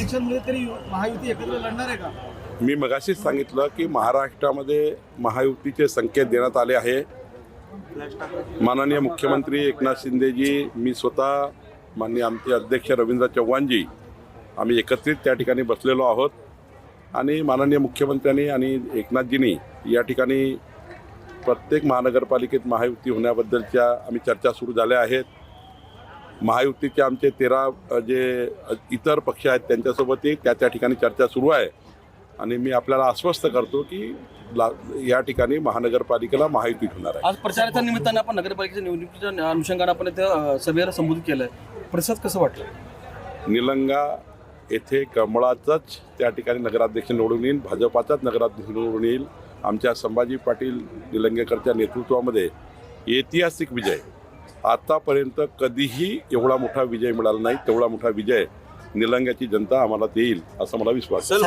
नगराध्यक्षांमध्ये तरी महायुती एकत्र लढणार आहे का? मी मगाशीच सांगितलं की महाराष्ट्रामध्ये महायुतीचे संकेत देण्यात आले आहे. माननीय मुख्यमंत्री एकनाथ शिंदेजी, मी स्वतः, माननीय आमचे अध्यक्ष रवींद्र चव्हाणजी, आम्ही एकत्रित त्या ठिकाणी बसलेलो आहोत आणि माननीय मुख्यमंत्र्यांनी आणि एकनाथजींनी या ठिकाणी प्रत्येक महानगरपालिकेत महायुती होण्याबद्दलच्या आम्ही चर्चा सुरू झाल्या आहेत. महायुतीचे आमचे 13 जे इतर पक्ष आहेत त्यांच्यासोबतही त्या ठिकाणी चर्चा सुरू आहे आणि मी आपल्याला आश्वस्त करतो की या ठिकाणी महानगरपालिकेला महायुती होणार आहे. आज प्रचाराच्या निमित्तानं आपण नगरपालिकेच्या निवडणुकीच्या अनुषंगाने आपण इथे सभेला संबोधित केलंय. प्रतिसाद कसं वाटलं? निलंगा येथे कमळाचाच त्या ठिकाणी नगराध्यक्ष निवडून येईल, भाजपाचाच नगराध्यक्ष निवडून येईल. आमच्या संभाजी पाटील निलंगेकरच्या नेतृत्वामध्ये ऐतिहासिक विजय, आतापर्यंत कधीही एवढा मोठा विजय मिळाला नाही, तेवढा मोठा विजय निलंग्याची जनता आम्हाला देईल असं मला विश्वास आहे.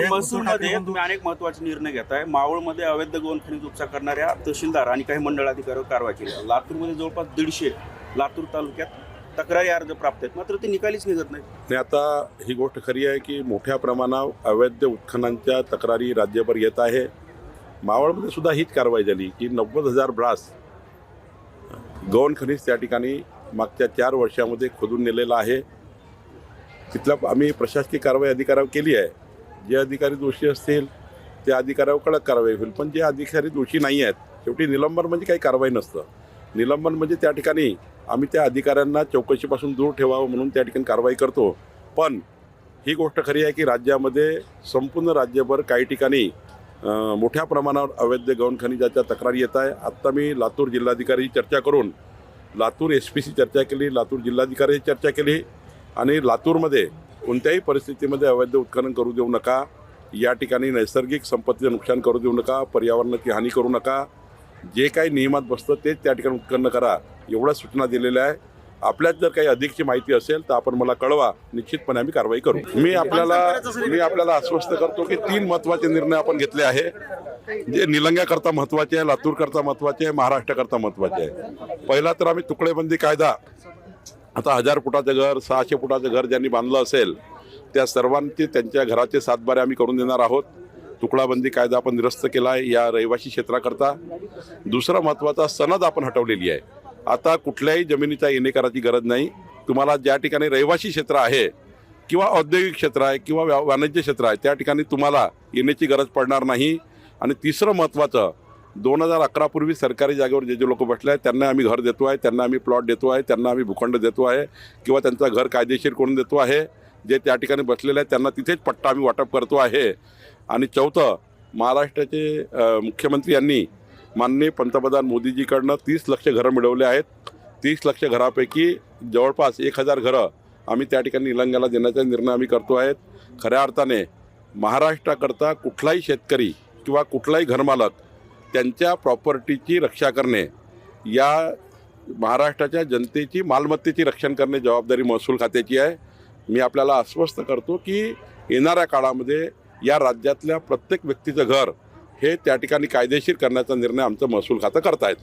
महसूलमध्ये तुम्ही अनेक महत्त्वाचे निर्णय घेताय. मावळमध्ये अवैध गौण खनिज उपसा करणाऱ्या तहसीलदार आणि काही मंडळ अधिकाऱ्यांवर कारवाई केली. लातूरमध्ये जवळपास 150 लातूर तालुक्यात तक्रारी अर्ज प्राप्त आहेत, मात्र ते निकालीच निघत नाही. आणि आता ही गोष्ट खरी आहे की मोठ्या प्रमाणावर अवैध उत्खननांच्या तक्रारी राज्यभर येत आहे. मावळमध्ये सुद्धा हीच कारवाई झाली की 90,000 ब्रास गौण खनिज त्या ठिकाणी मागच्या 4 वर्षामध्ये खोदून नेलेलं आहे. तिथला आम्ही प्रशासकीय कारवाई अधिकाऱ्यावर केली आहे. जे अधिकारी दोषी असतील त्या अधिकाऱ्यावर कडक कारवाई होईल, पण जे अधिकारी दोषी नाही आहेत, शेवटी निलंबन म्हणजे काही कारवाई नसतं. निलंबन म्हणजे त्या ठिकाणी आम्ही त्या अधिकाऱ्यांना चौकशीपासून दूर ठेवावं म्हणून त्या ठिकाणी कारवाई करतो. पण ही गोष्ट खरी आहे की राज्यामध्ये संपूर्ण राज्यभर काही ठिकाणी मोठ्या प्रमाणावर अवैध गौण खनिजाच्या तक्रारी येत आहे. आत्ता मी लातूर जिल्हाधिकारी चर्चा करून लातूर SPशी चर्चा केली, लातूर जिल्हाधिकारी चर्चा केली आणि लातूरमध्ये कोणत्याही परिस्थितीमध्ये अवैध उत्खनन करू देऊ नका, या ठिकाणी नैसर्गिक संपत्तीचं नुकसान करू देऊ नका, पर्यावरणाची हानी करू नका, जे काही नियमात बसतं तेच त्या ठिकाणी उत्खनन करा, एवढ्या सूचना दिलेल्या आहे. आपल्यात जर काही अधिकची माहिती असेल तर आपण मला कळवा, निश्चितपणे आम्ही कारवाई करू. मी आपल्याला आश्वस्त करतो की 3 महत्त्वाचे निर्णय आपण घेतले आहे, जे निलंग्याकरता महत्त्वाचे आहे, लातूरकरता महत्त्वाचे आहे, महाराष्ट्राकरता महत्त्वाचे आहे. पहिला तर आम्ही तुकडेबंदी कायदा, आता 1000 फुटाचं घर, 600 फुटाचं घर ज्यांनी बांधलं असेल त्या सर्वांचे त्यांच्या घराचे 7 बारे आम्ही करून देणार आहोत. तुकडाबंदी कायदा आपण निरस्त केला आहे या रहिवासी क्षेत्राकरता. दुसरा महत्त्वाचा सनद आपण हटवलेली आहे. आता कुठल्याही जमिनीचा येणेकराची गरज नाही. तुम्हाला ज्या ठिकाणी रहिवासी क्षेत्र आहे किंवा औद्योगिक क्षेत्र आहे किंवा वाणिज्य क्षेत्र आहे त्या ठिकाणी तुम्हाला येण्याची गरज पडणार नाही. आणि तिसरं महत्त्वाचं, 2011 पूर्वी सरकारी जागेवर जे लोक बसले आहेत त्यांना आम्ही घर देतो आहे, त्यांना आम्ही प्लॉट देतो आहे, त्यांना आम्ही भूखंड देतो आहे किंवा त्यांचं घर कायदेशीर करून देतो आहे. जे त्या ठिकाणी बसलेले आहेत त्यांना तिथेच पट्टा आम्ही वाटप करतो आहे. आणि चौथं, महाराष्ट्राचे मुख्यमंत्री यांनी माननीय पंतप्रधान मोदीजीकडनं 30 लक्ष घरं मिळवले आहेत. 30 लक्ष घरापैकी जवळपास 1000 घरं आम्ही त्या ठिकाणी निलंग्याला देण्याचा निर्णय आम्ही करतो आहेत. खऱ्या अर्थाने महाराष्ट्राकरता कुठलाही शेतकरी किंवा कुठलाही घरमालक त्यांच्या प्रॉपर्टीची रक्षा करणे, या महाराष्ट्राच्या जनतेची मालमत्तेची रक्षण करणे जबाबदारी महसूल खात्याची आहे. मी आपल्याला आश्वस्त करतो की येणाऱ्या काळामध्ये या राज्यातल्या प्रत्येक व्यक्तीचं घर हे त्या ठिकाणी कायदेशीर करण्याचा निर्णय आमचं महसूल खातं करतायत.